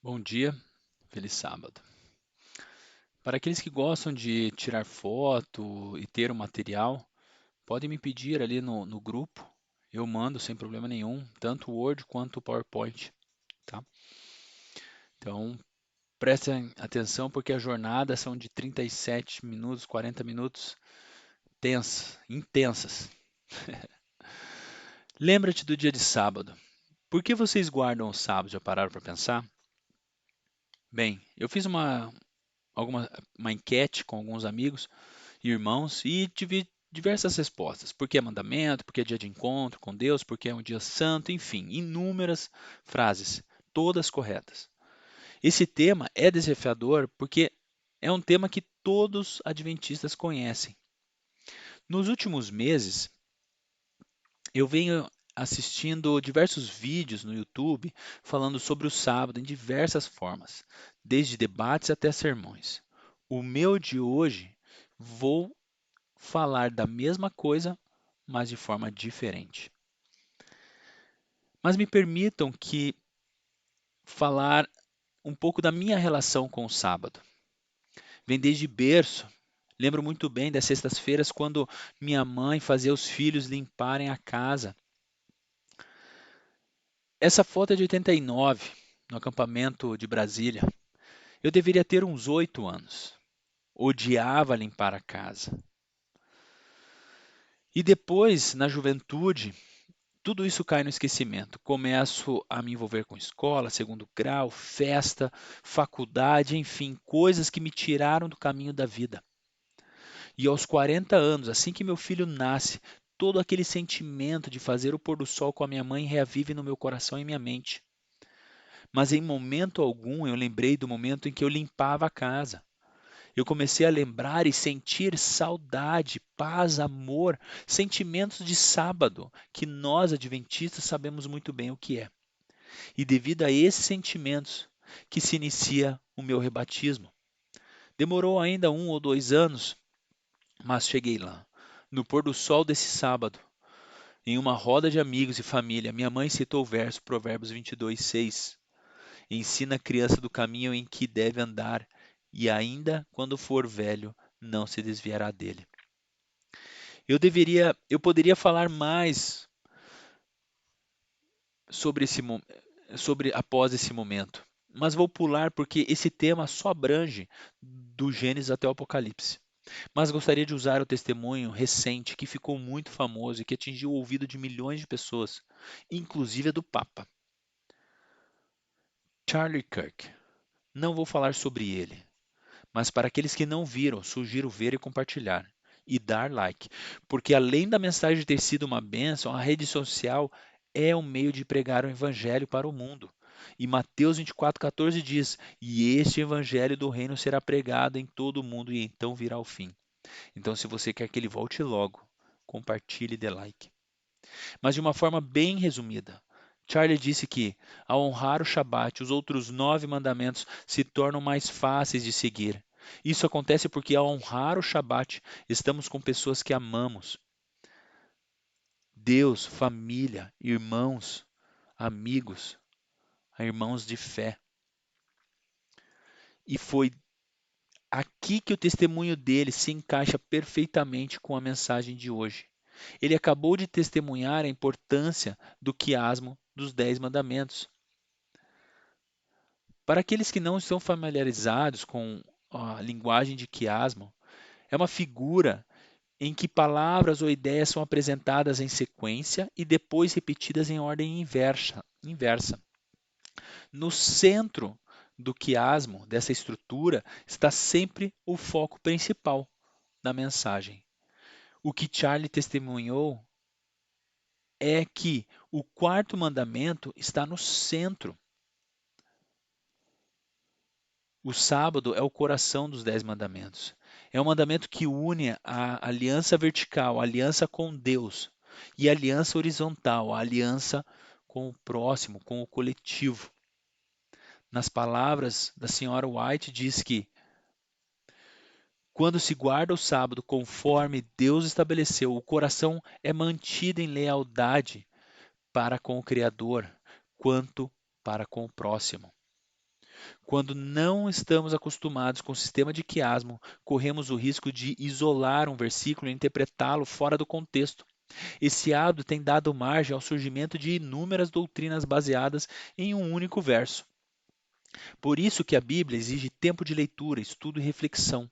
Bom dia, feliz sábado. Para aqueles que gostam de tirar foto e ter o material, podem me pedir ali no grupo. Eu mando sem problema nenhum, tanto o Word quanto o PowerPoint, tá? Então, prestem atenção porque as jornadas são de 37 minutos, 40 minutos, intensas. Lembra-te do dia de sábado. Por que vocês guardam o sábado? Já pararam para pensar? Bem, eu fiz uma enquete com alguns amigos irmãos e tive diversas respostas. Porque é mandamento, porque é dia de encontro com Deus, porque é um dia santo, enfim, inúmeras frases, todas corretas. Esse tema é desafiador porque é um tema que todos adventistas conhecem. Nos últimos meses, eu venho assistindo diversos vídeos no YouTube falando sobre o sábado em diversas formas, desde debates até sermões. O meu de hoje vou falar da mesma coisa, mas de forma diferente. Mas me permitam que falar um pouco da minha relação com o sábado. Vem desde berço. Lembro muito bem das sextas-feiras quando minha mãe fazia os filhos limparem a casa. Essa foto é de 89, no acampamento de Brasília. Eu deveria ter uns 8 anos. Odiava limpar a casa. E depois, na juventude, tudo isso cai no esquecimento. Começo a me envolver com escola, segundo grau, festa, faculdade, enfim, coisas que me tiraram do caminho da vida. E aos 40 anos, assim que meu filho nasce, todo aquele sentimento de fazer o pôr do sol com a minha mãe reavive no meu coração e minha mente. Mas em momento algum eu lembrei do momento em que eu limpava a casa. Eu comecei a lembrar e sentir saudade, paz, amor, sentimentos de sábado, que nós adventistas sabemos muito bem o que é. E devido a esses sentimentos que se inicia o meu rebatismo. Demorou ainda 1 ou 2 anos, mas cheguei lá. No pôr do sol desse sábado, em uma roda de amigos e família, minha mãe citou o verso Provérbios 22:6. Ensina a criança do caminho em que deve andar, e ainda quando for velho, não se desviará dele. Eu poderia falar mais sobre sobre após esse momento, mas vou pular porque esse tema só abrange do Gênesis até o Apocalipse. Mas gostaria de usar o testemunho recente que ficou muito famoso e que atingiu o ouvido de milhões de pessoas, inclusive a do Papa, Charlie Kirk. Não vou falar sobre ele, mas para aqueles que não viram, sugiro ver e compartilhar e dar like, porque além da mensagem ter sido uma bênção, a rede social é um meio de pregar o evangelho para o mundo. E Mateus 24,14 diz: E este evangelho do reino será pregado em todo o mundo, e então virá o fim. Então, se você quer que ele volte logo, compartilhe e dê like. Mas de uma forma bem resumida, Charlie disse que, ao honrar o Shabat, os outros 9 mandamentos se tornam mais fáceis de seguir. Isso acontece porque, ao honrar o Shabat, estamos com pessoas que amamos. Deus, família, irmãos, amigos, irmãos de fé. E foi aqui que o testemunho dele se encaixa perfeitamente com a mensagem de hoje. Ele acabou de testemunhar a importância do quiasmo dos 10 mandamentos. Para aqueles que não estão familiarizados com a linguagem de quiasmo, é uma figura em que palavras ou ideias são apresentadas em sequência e depois repetidas em ordem inversa. No centro do quiasmo, dessa estrutura, está sempre o foco principal da mensagem. O que Charlie testemunhou é que o quarto mandamento está no centro. O sábado é o coração dos 10 mandamentos. É um mandamento que une a aliança vertical, a aliança com Deus, e a aliança horizontal, a aliança com o próximo, com o coletivo. Nas palavras da senhora White, diz que quando se guarda o sábado conforme Deus estabeleceu, o coração é mantido em lealdade para com o Criador, quanto para com o próximo. Quando não estamos acostumados com o sistema de quiasmo, corremos o risco de isolar um versículo e interpretá-lo fora do contexto. Esse hábito tem dado margem ao surgimento de inúmeras doutrinas baseadas em um único verso. Por isso que a Bíblia exige tempo de leitura, estudo e reflexão,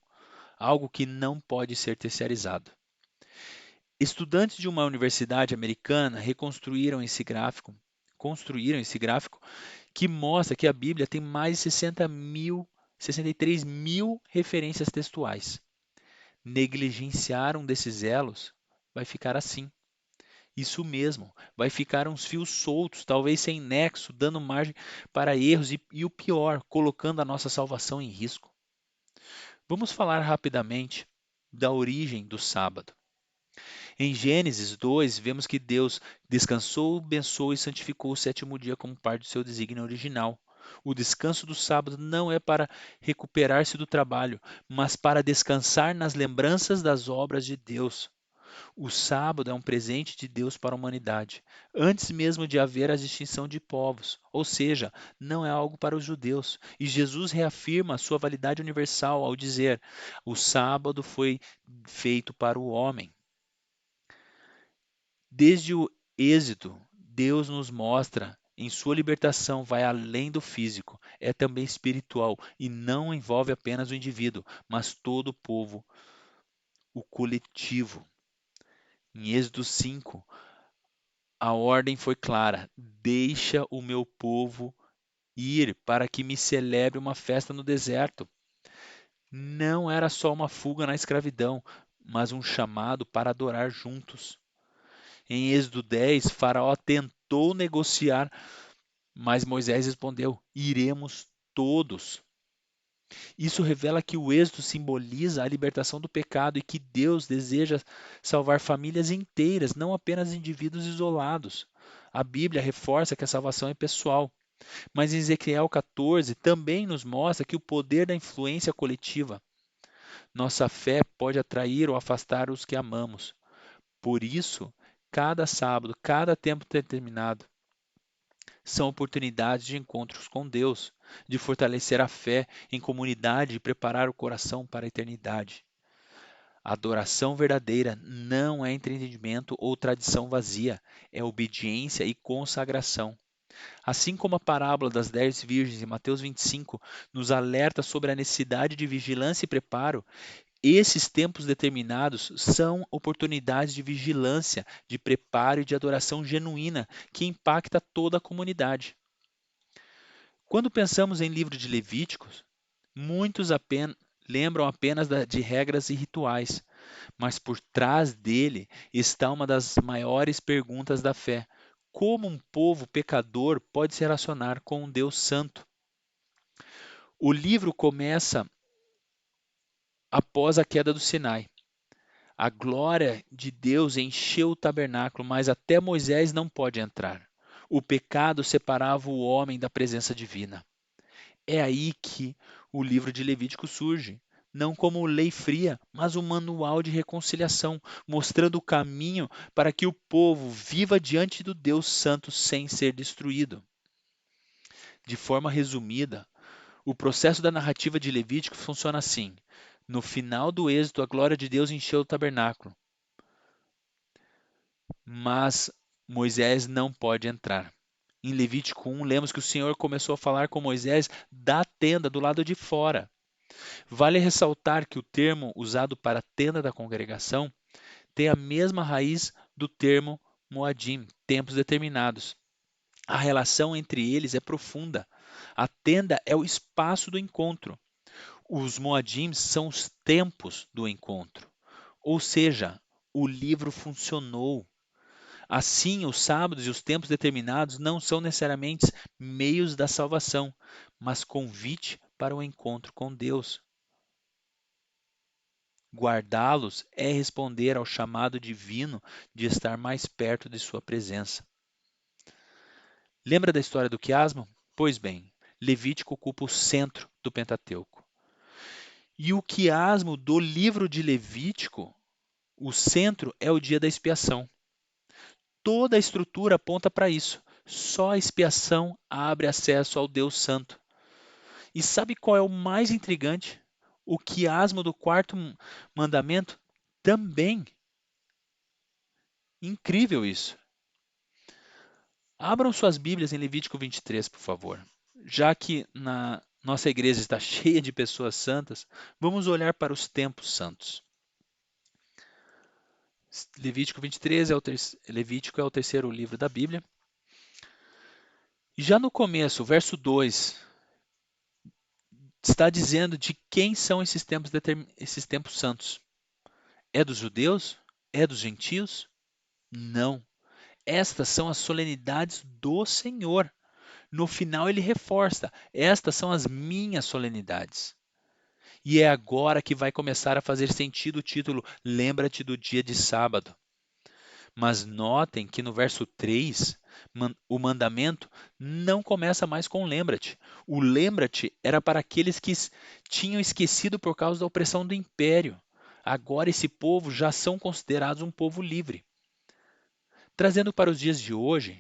algo que não pode ser terceirizado. Estudantes de uma universidade americana construíram esse gráfico que mostra que a Bíblia tem mais de 63 mil referências textuais. Negligenciar um desses elos vai ficar assim. Isso mesmo, vai ficar uns fios soltos, talvez sem nexo, dando margem para erros e o pior, colocando a nossa salvação em risco. Vamos falar rapidamente da origem do sábado. Em Gênesis 2, vemos que Deus descansou, abençoou e santificou o sétimo dia como parte do seu desígnio original. O descanso do sábado não é para recuperar-se do trabalho, mas para descansar nas lembranças das obras de Deus. O sábado é um presente de Deus para a humanidade, antes mesmo de haver a distinção de povos, ou seja, não é algo para os judeus. E Jesus reafirma a sua validade universal ao dizer: o sábado foi feito para o homem. Desde o Êxodo, Deus nos mostra em sua libertação vai além do físico, é também espiritual e não envolve apenas o indivíduo, mas todo o povo, o coletivo. Em Êxodo 5, a ordem foi clara: deixa o meu povo ir para que me celebre uma festa no deserto. Não era só uma fuga na escravidão, mas um chamado para adorar juntos. Em Êxodo 10, Faraó tentou negociar, mas Moisés respondeu: iremos todos. Isso revela que o êxodo simboliza a libertação do pecado e que Deus deseja salvar famílias inteiras, não apenas indivíduos isolados. A Bíblia reforça que a salvação é pessoal, mas em Ezequiel 14 também nos mostra que o poder da influência coletiva. Nossa fé pode atrair ou afastar os que amamos. Por isso, cada sábado, cada tempo determinado, são oportunidades de encontros com Deus, de fortalecer a fé em comunidade e preparar o coração para a eternidade. A adoração verdadeira não é entendimento ou tradição vazia, é obediência e consagração. Assim como a parábola das 10 virgens em Mateus 25 nos alerta sobre a necessidade de vigilância e preparo, esses tempos determinados são oportunidades de vigilância, de preparo e de adoração genuína que impacta toda a comunidade. Quando pensamos em livro de Levíticos, muitos lembram apenas de regras e rituais, mas por trás dele está uma das maiores perguntas da fé: como um povo pecador pode se relacionar com um Deus santo? O livro começa após a queda do Sinai. A glória de Deus encheu o tabernáculo, mas até Moisés não pode entrar. O pecado separava o homem da presença divina. É aí que o livro de Levítico surge, não como lei fria, mas um manual de reconciliação, mostrando o caminho para que o povo viva diante do Deus Santo sem ser destruído. De forma resumida, o processo da narrativa de Levítico funciona assim: no final do Êxodo, a glória de Deus encheu o tabernáculo, mas Moisés não pode entrar. Em Levítico 1, lemos que o Senhor começou a falar com Moisés da tenda, do lado de fora. Vale ressaltar que o termo usado para tenda da congregação tem a mesma raiz do termo Moadim, tempos determinados. A relação entre eles é profunda. A tenda é o espaço do encontro. Os Moadim são os tempos do encontro. Ou seja, o livro funcionou. Assim, os sábados e os tempos determinados não são necessariamente meios da salvação, mas convite para o encontro com Deus. Guardá-los é responder ao chamado divino de estar mais perto de sua presença. Lembra da história do quiasmo? Pois bem, Levítico ocupa o centro do Pentateuco. E o quiasmo do livro de Levítico, o centro é o dia da expiação. Toda a estrutura aponta para isso. Só a expiação abre acesso ao Deus Santo. E sabe qual é o mais intrigante? O quiasmo do quarto mandamento também. Incrível isso. Abram suas Bíblias em Levítico 23, por favor. Já que na nossa igreja está cheia de pessoas santas, vamos olhar para os tempos santos. Levítico 23 Levítico é o terceiro livro da Bíblia. E já no começo, o verso 2, está dizendo de quem são esses tempos santos. É dos judeus? É dos gentios? Não. Estas são as solenidades do Senhor. No final ele reforça: estas são as minhas solenidades. E é agora que vai começar a fazer sentido o título Lembra-te do dia de sábado. Mas notem que no verso 3, o mandamento não começa mais com lembra-te. O lembra-te era para aqueles que tinham esquecido por causa da opressão do império. Agora esse povo já são considerados um povo livre. Trazendo para os dias de hoje,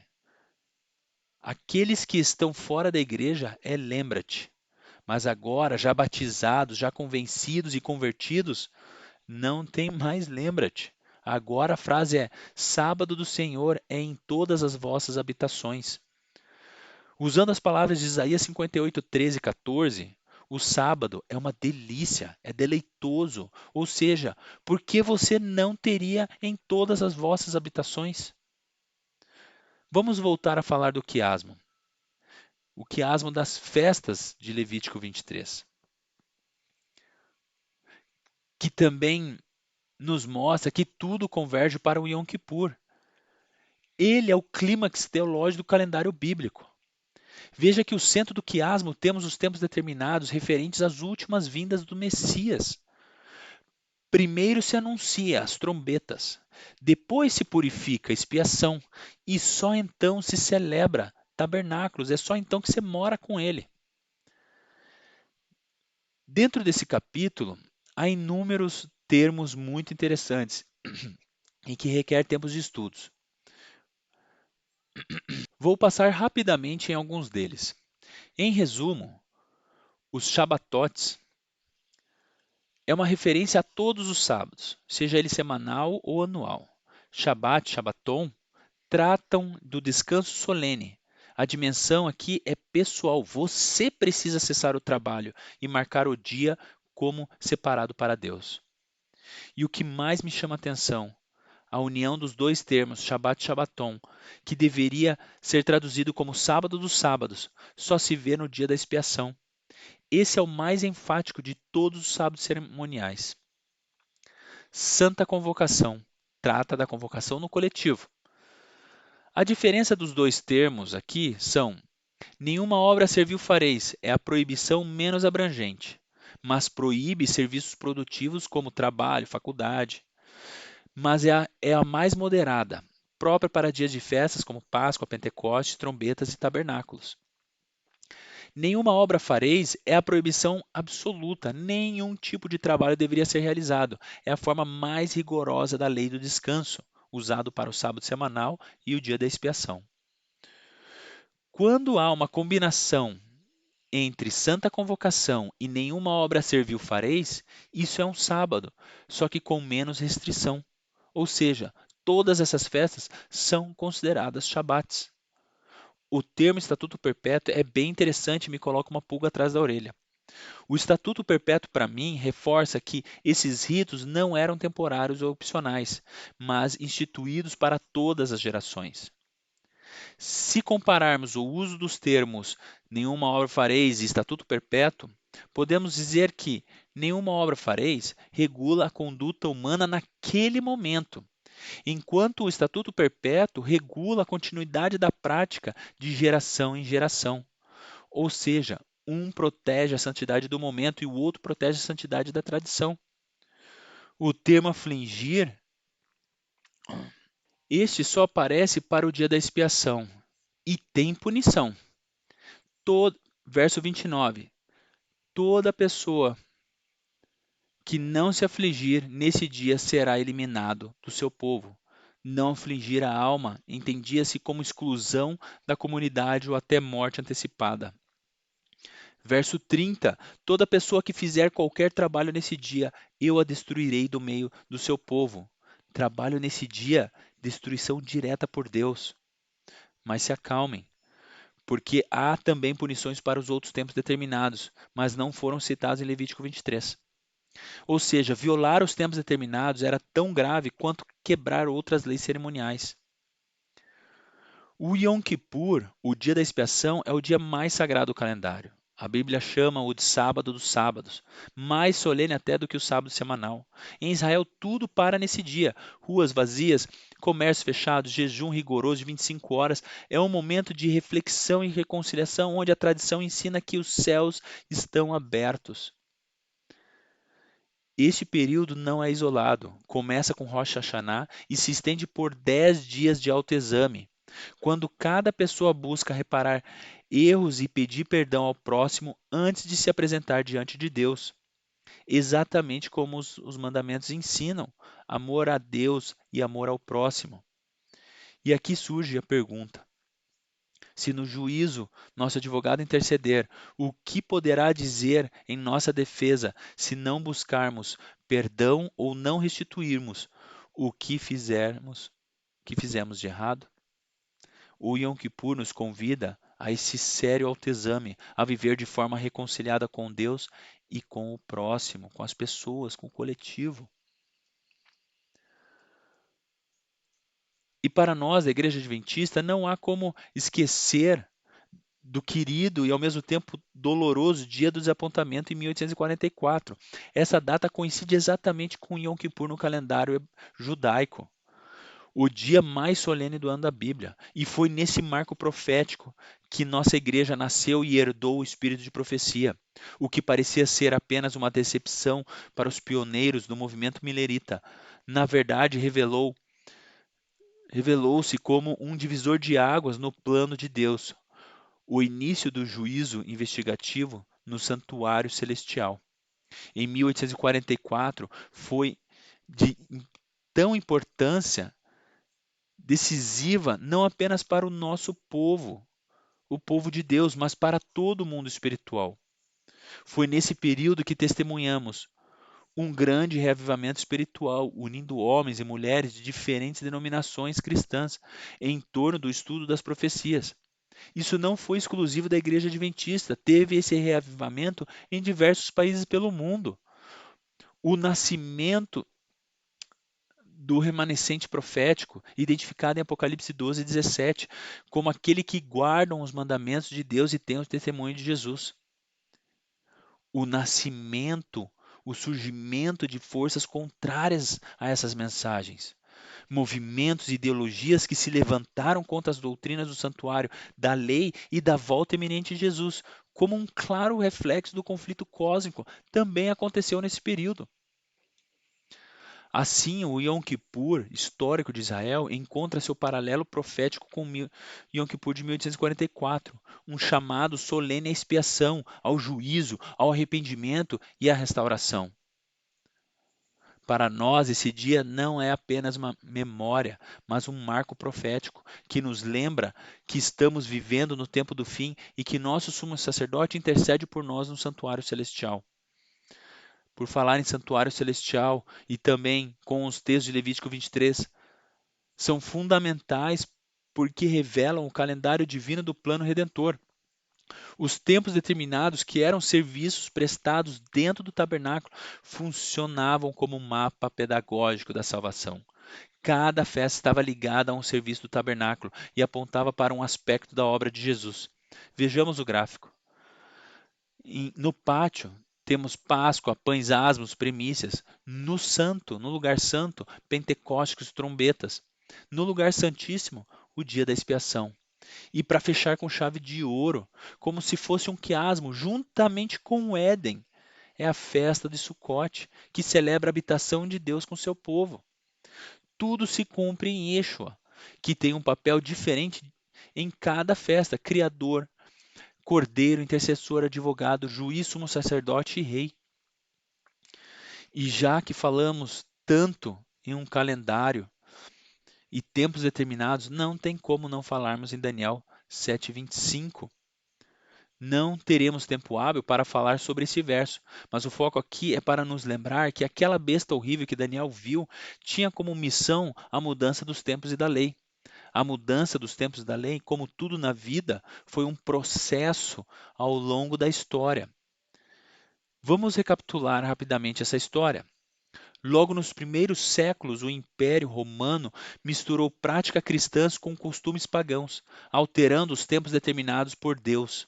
aqueles que estão fora da igreja é lembra-te. Mas agora, já batizados, já convencidos e convertidos, não tem mais lembra-te. Agora a frase é: sábado do Senhor é em todas as vossas habitações. Usando as palavras de Isaías 58, 13 e 14, o sábado é uma delícia, é deleitoso. Ou seja, por que você não teria em todas as vossas habitações? Vamos voltar a falar do quiasmo. O quiasmo das festas de Levítico 23, que também nos mostra que tudo converge para o Yom Kippur. Ele é o clímax teológico do calendário bíblico. Veja que o centro do quiasmo temos os tempos determinados referentes às últimas vindas do Messias. Primeiro se anuncia as trombetas, depois se purifica a expiação e só então se celebra tabernáculos, é só então que você mora com ele. Dentro desse capítulo, há inúmeros termos muito interessantes e que requer tempos de estudos. Vou passar rapidamente em alguns deles. Em resumo, os Shabatotes é uma referência a todos os sábados, seja ele semanal ou anual. Shabat, Shabaton, tratam do descanso solene. A dimensão aqui é pessoal. Você precisa cessar o trabalho e marcar o dia como separado para Deus. E o que mais me chama a atenção, a união dos dois termos, Shabat e Shabaton, que deveria ser traduzido como sábado dos sábados, só se vê no dia da expiação. Esse é o mais enfático de todos os sábados cerimoniais. Santa Convocação trata da convocação no coletivo. A diferença dos dois termos aqui são: nenhuma obra servil fareis é a proibição menos abrangente, mas proíbe serviços produtivos como trabalho, faculdade, mas é a mais moderada, própria para dias de festas como Páscoa, Pentecostes, trombetas e tabernáculos. Nenhuma obra fareis é a proibição absoluta, nenhum tipo de trabalho deveria ser realizado. É a forma mais rigorosa da lei do descanso, usado para o sábado semanal e o dia da expiação. Quando há uma combinação entre santa convocação e nenhuma obra servil fareis, isso é um sábado, só que com menos restrição. Ou seja, todas essas festas são consideradas shabats. O termo estatuto perpétuo é bem interessante e me coloca uma pulga atrás da orelha. O estatuto perpétuo, para mim, reforça que esses ritos não eram temporários ou opcionais, mas instituídos para todas as gerações. Se compararmos o uso dos termos nenhuma obra fareis e estatuto perpétuo, podemos dizer que nenhuma obra fareis regula a conduta humana naquele momento, enquanto o estatuto perpétuo regula a continuidade da prática de geração em geração. Ou seja, um protege a santidade do momento e o outro protege a santidade da tradição. O termo afligir, este só aparece para o dia da expiação e tem punição. Verso 29. Toda pessoa que não se afligir nesse dia será eliminado do seu povo. Não afligir a alma entendia-se como exclusão da comunidade ou até morte antecipada. Verso 30: toda pessoa que fizer qualquer trabalho nesse dia, eu a destruirei do meio do seu povo. Trabalho nesse dia, destruição direta por Deus. Mas se acalmem, porque há também punições para os outros tempos determinados, mas não foram citados em Levítico 23. Ou seja, violar os tempos determinados era tão grave quanto quebrar outras leis cerimoniais. O Yom Kippur, o dia da expiação, é o dia mais sagrado do calendário. A Bíblia chama-o de sábado dos sábados, mais solene até do que o sábado semanal. Em Israel, tudo para nesse dia. Ruas vazias, comércio fechado, jejum rigoroso de 25 horas. É um momento de reflexão e reconciliação onde a tradição ensina que os céus estão abertos. Este período não é isolado. Começa com Rosh Hashanah e se estende por 10 dias de autoexame, quando cada pessoa busca reparar erros e pedir perdão ao próximo antes de se apresentar diante de Deus. Exatamente como os mandamentos ensinam: amor a Deus e amor ao próximo. E aqui surge a pergunta: se no juízo nosso advogado interceder, o que poderá dizer em nossa defesa se não buscarmos perdão ou não restituirmos o que fizemos de errado? O Yom Kippur nos convida a esse sério autoexame, a viver de forma reconciliada com Deus e com o próximo, com as pessoas, com o coletivo. E para nós, a Igreja Adventista, não há como esquecer do querido e ao mesmo tempo doloroso dia do desapontamento em 1844. Essa data coincide exatamente com Yom Kippur no calendário judaico, o dia mais solene do ano da Bíblia. E foi nesse marco profético que nossa igreja nasceu e herdou o espírito de profecia. O que parecia ser apenas uma decepção para os pioneiros do movimento milerita, na verdade revelou-se como um divisor de águas no plano de Deus, o início do juízo investigativo no santuário celestial. Em 1844 foi de tão importância decisiva não apenas para o nosso povo, o povo de Deus, mas para todo o mundo espiritual. Foi nesse período que testemunhamos um grande reavivamento espiritual, unindo homens e mulheres de diferentes denominações cristãs em torno do estudo das profecias. Isso não foi exclusivo da Igreja Adventista, teve esse reavivamento em diversos países pelo mundo. O nascimento do remanescente profético, identificado em Apocalipse 12, 17, como aquele que guardam os mandamentos de Deus e tem o testemunho de Jesus. O nascimento, o surgimento de forças contrárias a essas mensagens. Movimentos e ideologias que se levantaram contra as doutrinas do santuário, da lei e da volta iminente de Jesus, como um claro reflexo do conflito cósmico, também aconteceu nesse período. Assim, o Yom Kippur histórico de Israel encontra seu paralelo profético com o Yom Kippur de 1844, um chamado solene à expiação, ao juízo, ao arrependimento e à restauração. Para nós, esse dia não é apenas uma memória, mas um marco profético que nos lembra que estamos vivendo no tempo do fim e que nosso sumo sacerdote intercede por nós no santuário celestial. Por falar em santuário celestial e também com os textos de Levítico 23, são fundamentais porque revelam o calendário divino do plano redentor. Os tempos determinados, que eram serviços prestados dentro do tabernáculo, funcionavam como um mapa pedagógico da salvação. Cada festa estava ligada a um serviço do tabernáculo e apontava para um aspecto da obra de Jesus. Vejamos o gráfico. No pátio, temos Páscoa, pães asmos, primícias. No lugar santo, Pentecostes, trombetas. No lugar santíssimo, o dia da expiação. E para fechar com chave de ouro, como se fosse um quiasmo, juntamente com o Éden, é a festa de Sucote, que celebra a habitação de Deus com seu povo. Tudo se cumpre em Yeshua, que tem um papel diferente em cada festa: Criador, Cordeiro, intercessor, advogado, juiz, sumo sacerdote e rei. E já que falamos tanto em um calendário e tempos determinados, não tem como não falarmos em Daniel 7:25. Não teremos tempo hábil para falar sobre esse verso, mas o foco aqui é para nos lembrar que aquela besta horrível que Daniel viu tinha como missão a mudança dos tempos e da lei. A mudança dos tempos e da lei, como tudo na vida, foi um processo ao longo da história. Vamos recapitular rapidamente essa história. Logo nos primeiros séculos, o Império Romano misturou práticas cristãs com costumes pagãos, alterando os tempos determinados por Deus.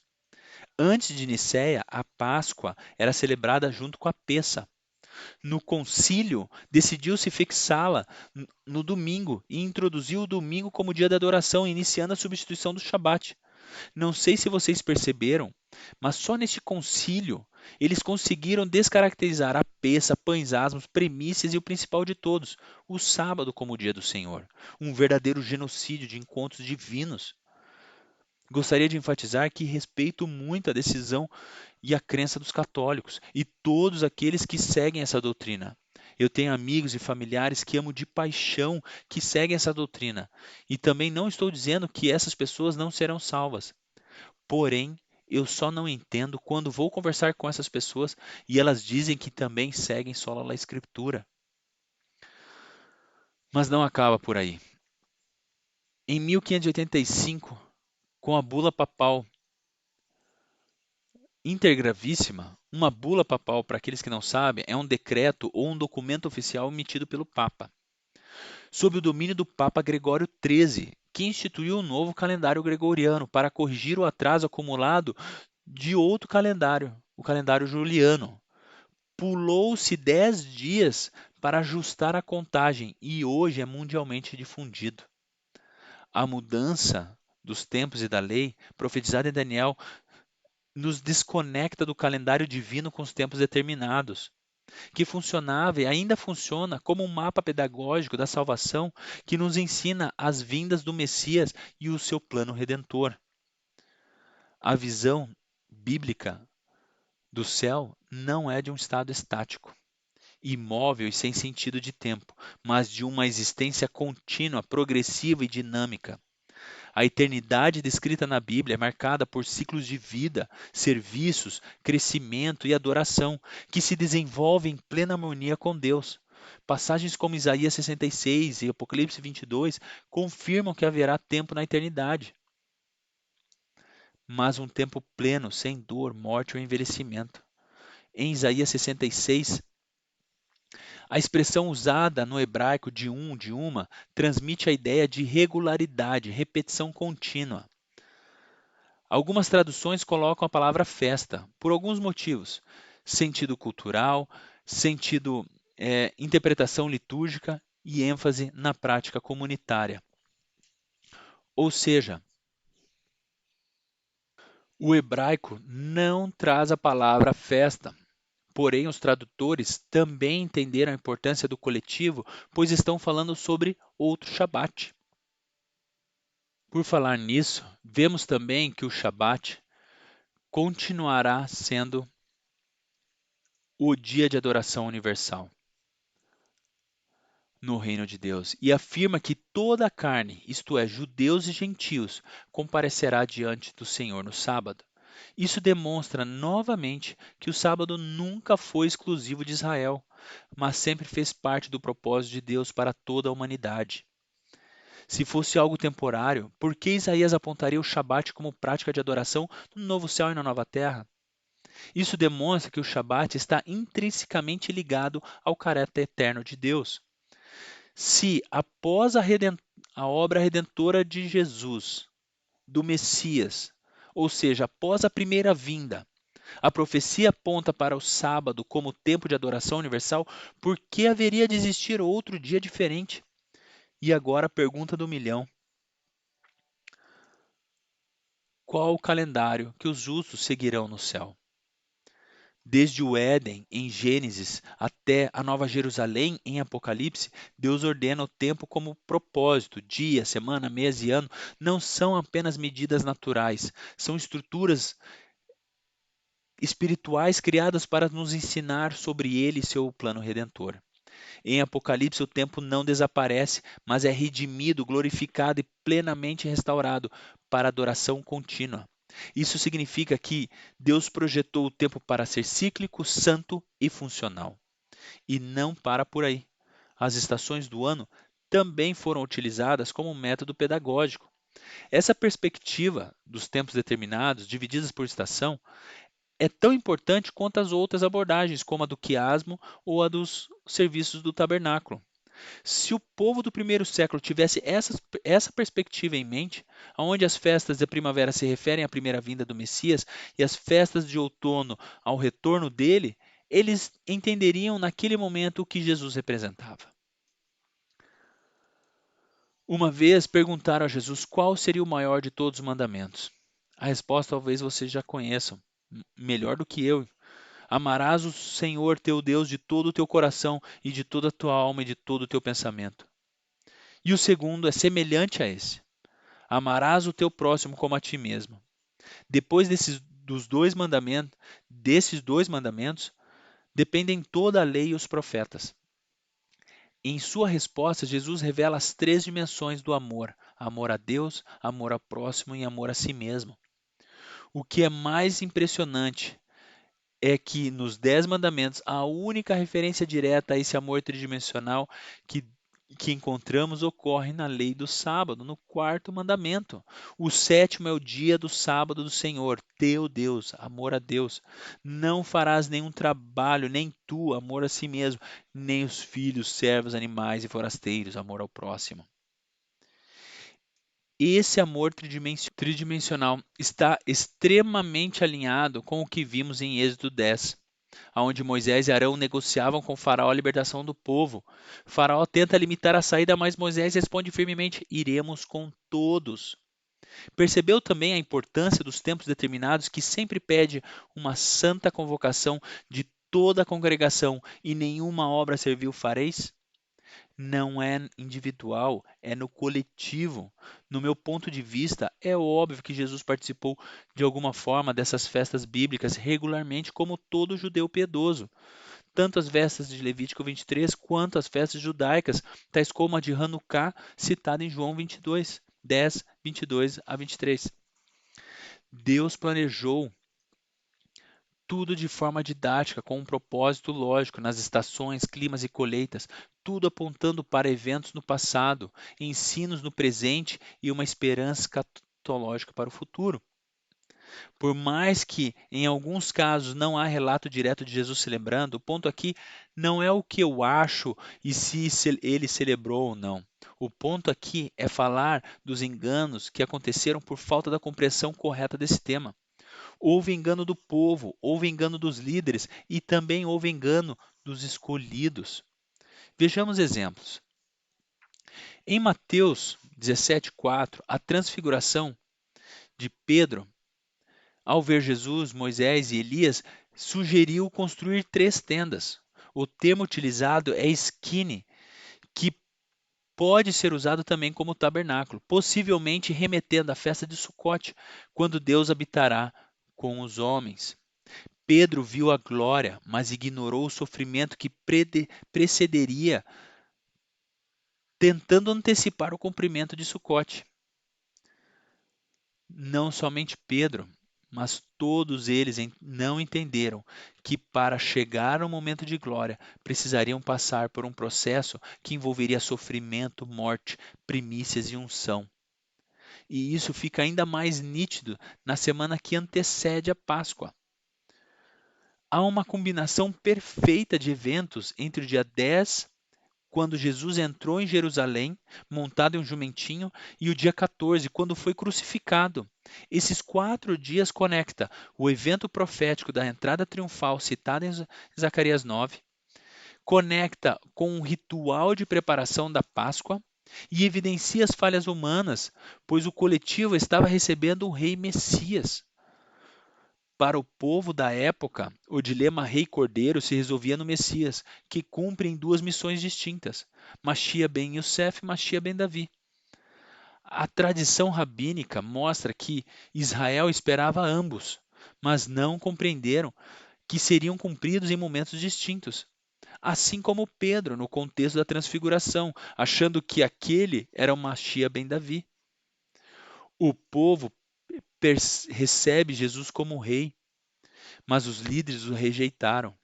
Antes de Nicéia, a Páscoa era celebrada junto com a Pessa. No concílio, decidiu-se fixá-la no domingo e introduziu o domingo como dia da adoração, iniciando a substituição do Shabat. Não sei se vocês perceberam, mas só neste concílio eles conseguiram descaracterizar a peça, pães asmos, premissas e o principal de todos, o sábado como o dia do Senhor. Um verdadeiro genocídio de encontros divinos. Gostaria de enfatizar que respeito muito a decisão e a crença dos católicos e todos aqueles que seguem essa doutrina. Eu tenho amigos e familiares que amo de paixão que seguem essa doutrina. E também não estou dizendo que essas pessoas não serão salvas. Porém, eu só não entendo quando vou conversar com essas pessoas e elas dizem que também seguem sola a Escritura. Mas não acaba por aí. Em 1585, com a bula papal Intergravíssima, uma bula papal, para aqueles que não sabem, é um decreto ou um documento oficial emitido pelo Papa, sob o domínio do Papa Gregório XIII, que instituiu um novo calendário gregoriano para corrigir o atraso acumulado de outro calendário, o calendário juliano. Pulou-se 10 dias para ajustar a contagem e hoje é mundialmente difundido. A mudança dos tempos e da lei, profetizada em Daniel, nos desconecta do calendário divino com os tempos determinados, que funcionava e ainda funciona como um mapa pedagógico da salvação que nos ensina as vindas do Messias e o seu plano redentor. A visão bíblica do céu não é de um estado estático, imóvel e sem sentido de tempo, mas de uma existência contínua, progressiva e dinâmica. A eternidade descrita na Bíblia é marcada por ciclos de vida, serviços, crescimento e adoração que se desenvolvem em plena harmonia com Deus. Passagens como Isaías 66 e Apocalipse 22 confirmam que haverá tempo na eternidade, mas um tempo pleno, sem dor, morte ou envelhecimento. Em Isaías 66, a expressão usada no hebraico de uma, transmite a ideia de regularidade, repetição contínua. Algumas traduções colocam a palavra festa, por alguns motivos: sentido cultural, sentido, interpretação litúrgica e ênfase na prática comunitária. Ou seja, o hebraico não traz a palavra festa, porém os tradutores também entenderam a importância do coletivo, pois estão falando sobre outro Shabat. Por falar nisso, vemos também que o Shabat continuará sendo o dia de adoração universal no reino de Deus e afirma que toda a carne, isto é, judeus e gentios, comparecerá diante do Senhor no sábado. Isso demonstra novamente que o sábado nunca foi exclusivo de Israel, mas sempre fez parte do propósito de Deus para toda a humanidade. Se fosse algo temporário, por que Isaías apontaria o Shabat como prática de adoração no novo céu e na nova terra? Isso demonstra que o Shabat está intrinsecamente ligado ao caráter eterno de Deus. Se após a obra redentora de Jesus, do Messias, ou seja, após a primeira vinda, a profecia aponta para o sábado como tempo de adoração universal, por que haveria de existir outro dia diferente? E agora a pergunta do milhão: qual o calendário que os justos seguirão no céu? Desde o Éden, em Gênesis, até a Nova Jerusalém, em Apocalipse, Deus ordena o tempo como propósito. Dia, semana, mês e ano não são apenas medidas naturais, são estruturas espirituais criadas para nos ensinar sobre ele e seu plano redentor. Em Apocalipse, o tempo não desaparece, mas é redimido, glorificado e plenamente restaurado para adoração contínua. Isso significa que Deus projetou o tempo para ser cíclico, santo e funcional, e não para por aí. As estações do ano também foram utilizadas como método pedagógico. Essa perspectiva dos tempos determinados, divididos por estação, é tão importante quanto as outras abordagens, como a do quiasmo ou a dos serviços do tabernáculo. Se o povo do primeiro século tivesse essa perspectiva em mente, onde as festas da primavera se referem à primeira vinda do Messias e as festas de outono ao retorno dele, eles entenderiam naquele momento o que Jesus representava. Uma vez perguntaram a Jesus qual seria o maior de todos os mandamentos. A resposta talvez vocês já conheçam, melhor do que eu. Amarás o Senhor teu Deus de todo o teu coração e de toda a tua alma e de todo o teu pensamento. E o segundo é semelhante a esse: amarás o teu próximo como a ti mesmo. Depois desses dois mandamentos, dependem toda a lei e os profetas. Em sua resposta, Jesus revela as três dimensões do amor: amor a Deus, amor ao próximo e amor a si mesmo. O que é mais impressionante é que nos Dez Mandamentos, a única referência direta a esse amor tridimensional que, que encontramos ocorre na lei do sábado, no quarto mandamento. O sétimo é o dia do sábado do Senhor, teu Deus, amor a Deus. Não farás nenhum trabalho, nem tu, amor a si mesmo, nem os filhos, servos, animais e forasteiros, amor ao próximo. Esse amor tridimensional está extremamente alinhado com o que vimos em Êxodo 10, onde Moisés e Arão negociavam com Faraó a libertação do povo. Faraó tenta limitar a saída, mas Moisés responde firmemente: iremos com todos. Percebeu também a importância dos tempos determinados, que sempre pede uma santa convocação de toda a congregação, e nenhuma obra servil fareis? Não é individual, é no coletivo. No meu ponto de vista, é óbvio que Jesus participou de alguma forma dessas festas bíblicas regularmente, como todo judeu piedoso. Tanto as festas de Levítico 23 quanto as festas judaicas, tais como a de Hanukkah, citada em João 22, 10, 22 a 23. Deus planejou tudo de forma didática, com um propósito lógico nas estações, climas e colheitas, tudo apontando para eventos no passado, ensinos no presente e uma esperança escatológica para o futuro. Por mais que em alguns casos não há relato direto de Jesus celebrando, o ponto aqui não é o que eu acho e se ele celebrou ou não. O ponto aqui é falar dos enganos que aconteceram por falta da compreensão correta desse tema. Houve engano do povo, houve engano dos líderes e também houve engano dos escolhidos. Vejamos exemplos. Em Mateus 17,4, a transfiguração de Pedro, ao ver Jesus, Moisés e Elias, sugeriu construir três tendas. O termo utilizado é esquine, que pode ser usado também como tabernáculo, possivelmente remetendo à festa de Sucote, quando Deus habitará com os homens. Pedro viu a glória, mas ignorou o sofrimento que precederia, tentando antecipar o cumprimento de Sucote. Não somente Pedro, mas todos eles não entenderam que para chegar ao momento de glória precisariam passar por um processo que envolveria sofrimento, morte, primícias e unção. E isso fica ainda mais nítido na semana que antecede a Páscoa. Há uma combinação perfeita de eventos entre o dia 10, quando Jesus entrou em Jerusalém, montado em um jumentinho, e o dia 14, quando foi crucificado. Esses 4 dias conecta o evento profético da entrada triunfal citado em Zacarias 9, conecta com o ritual de preparação da Páscoa e evidencia as falhas humanas, pois o coletivo estava recebendo o rei Messias. Para o povo da época, o dilema rei-cordeiro se resolvia no Messias, que cumpre em duas missões distintas: Machia ben Yosef e Machia ben Davi. A tradição rabínica mostra que Israel esperava ambos, mas não compreenderam que seriam cumpridos em momentos distintos. Assim como Pedro, no contexto da transfiguração, achando que aquele era o Machia ben Davi. O povo recebe Jesus como rei, mas os líderes o rejeitaram,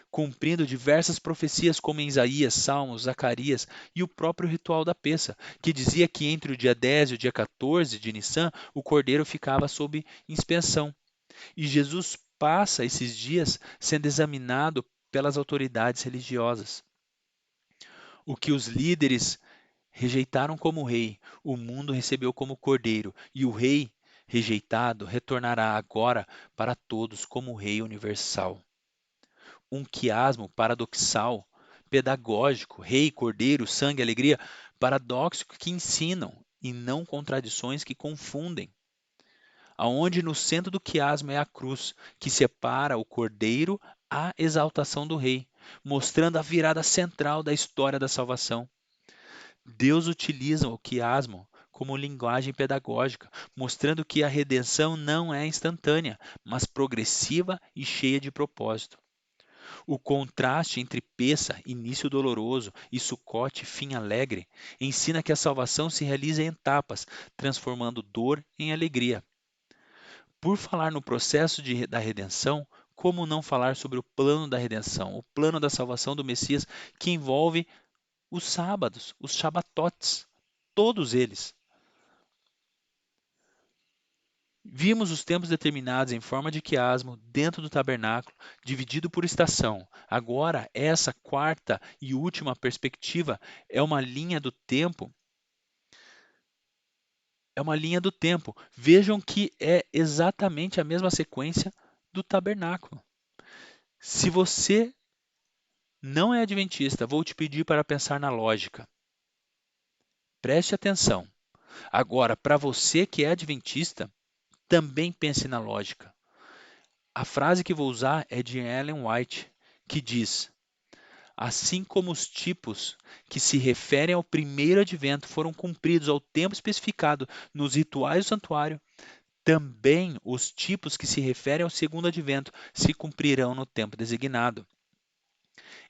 cumprindo diversas profecias como em Isaías, Salmos, Zacarias e o próprio ritual da peça, que dizia que entre o dia 10 e o dia 14 de Nissan, o cordeiro ficava sob inspeção. E Jesus passa esses dias sendo examinado pelas autoridades religiosas. O que os líderes rejeitaram como rei, o mundo recebeu como cordeiro, e o rei rejeitado retornará agora para todos como rei universal. Um quiasmo paradoxal, pedagógico, rei, cordeiro, sangue, alegria, paradoxo que ensinam e não contradições que confundem. Aonde no centro do quiasmo é a cruz, que separa o cordeiro à exaltação do rei, mostrando a virada central da história da salvação. Deus utiliza o quiasmo como linguagem pedagógica, mostrando que a redenção não é instantânea, mas progressiva e cheia de propósito. O contraste entre Peça, início doloroso, e Sucote, fim alegre, ensina que a salvação se realiza em etapas, transformando dor em alegria. Por falar no processo da redenção, como não falar sobre o plano da redenção, o plano da salvação do Messias, que envolve os sábados, os Shabatotes, todos eles. Vimos os tempos determinados em forma de quiasmo dentro do tabernáculo, dividido por estação. Agora, essa quarta e última perspectiva é uma linha do tempo. É uma linha do tempo. Vejam que é exatamente a mesma sequência do tabernáculo. Se você não é adventista, vou te pedir para pensar na lógica. Preste atenção. Agora, para você que é adventista, também pense na lógica. A frase que vou usar é de Ellen White, que diz: assim como os tipos que se referem ao primeiro advento foram cumpridos ao tempo especificado nos rituais do santuário, também os tipos que se referem ao segundo advento se cumprirão no tempo designado.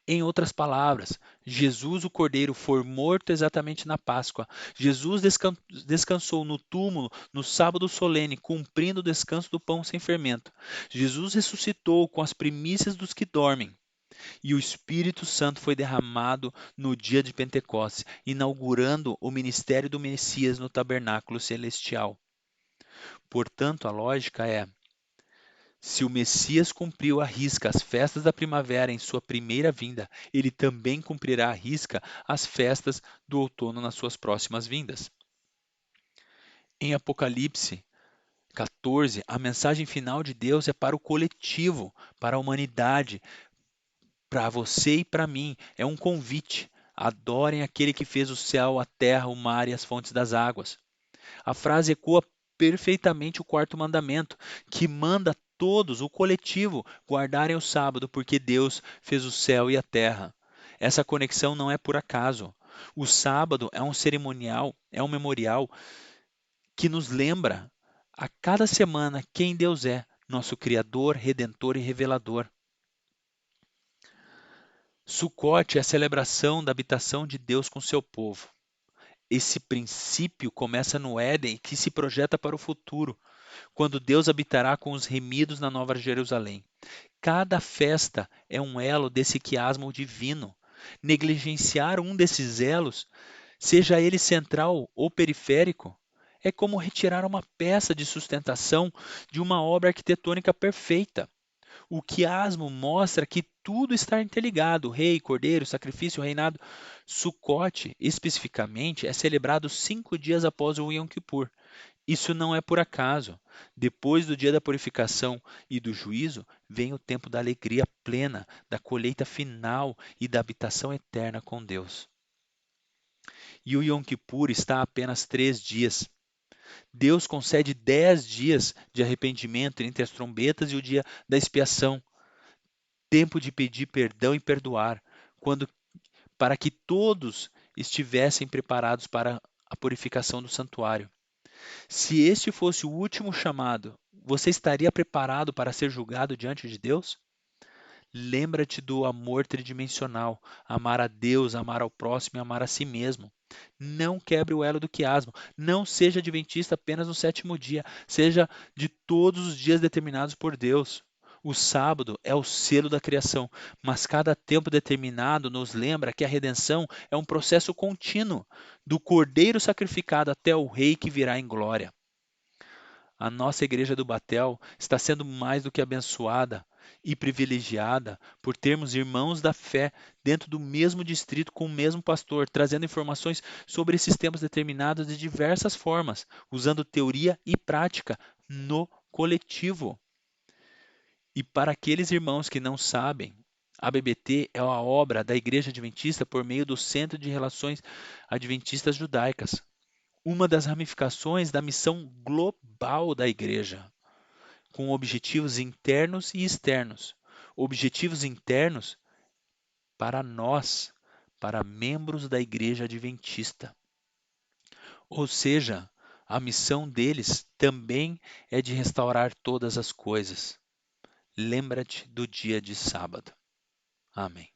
Em outras palavras, Jesus, o Cordeiro, foi morto exatamente na Páscoa. Jesus descansou no túmulo no sábado solene, cumprindo o descanso do pão sem fermento. Jesus ressuscitou com as primícias dos que dormem. E o Espírito Santo foi derramado no dia de Pentecostes, inaugurando o ministério do Messias no tabernáculo celestial. Portanto, a lógica é: se o Messias cumpriu à risca as festas da primavera em sua primeira vinda, ele também cumprirá à risca as festas do outono nas suas próximas vindas. Em Apocalipse 14, a mensagem final de Deus é para o coletivo, para a humanidade, para você e para mim. É um convite. Adorem aquele que fez o céu, a terra, o mar e as fontes das águas. A frase ecoa perfeitamente o quarto mandamento, que manda todos, o coletivo, guardarem o sábado, porque Deus fez o céu e a terra. Essa conexão não é por acaso. O sábado é um cerimonial, é um memorial que nos lembra a cada semana quem Deus é, nosso Criador, Redentor e Revelador. Sucote é a celebração da habitação de Deus com seu povo. Esse princípio começa no Éden e que se projeta para o futuro, quando Deus habitará com os remidos na Nova Jerusalém. Cada festa é um elo desse quiasmo divino. Negligenciar um desses elos, seja ele central ou periférico, é como retirar uma peça de sustentação de uma obra arquitetônica perfeita. O quiasmo mostra que tudo está interligado: rei, cordeiro, sacrifício, reinado. Sucote, especificamente, é celebrado 5 dias após o Yom Kippur. Isso não é por acaso. Depois do dia da purificação e do juízo, vem o tempo da alegria plena, da colheita final e da habitação eterna com Deus. E o Yom Kippur está a apenas 3 dias. Deus concede 10 dias de arrependimento entre as trombetas e o dia da expiação, tempo de pedir perdão e perdoar, quando para que todos estivessem preparados para a purificação do santuário. Se este fosse o último chamado, você estaria preparado para ser julgado diante de Deus? Lembra-te do amor tridimensional, amar a Deus, amar ao próximo e amar a si mesmo. Não quebre o elo do quiasmo. Não seja adventista apenas no sétimo dia, seja de todos os dias determinados por Deus. O sábado é o selo da criação, mas cada tempo determinado nos lembra que a redenção é um processo contínuo, do cordeiro sacrificado até o rei que virá em glória. A nossa igreja do Batel está sendo mais do que abençoada e privilegiada por termos irmãos da fé dentro do mesmo distrito com o mesmo pastor, trazendo informações sobre esses temas determinados de diversas formas, usando teoria e prática no coletivo. E para aqueles irmãos que não sabem, a BBT é a obra da Igreja Adventista por meio do Centro de Relações Adventistas Judaicas, uma das ramificações da missão global da Igreja, com objetivos internos e externos. Objetivos internos para nós, para membros da Igreja Adventista. Ou seja, a missão deles também é de restaurar todas as coisas. Lembra-te do dia de sábado. Amém.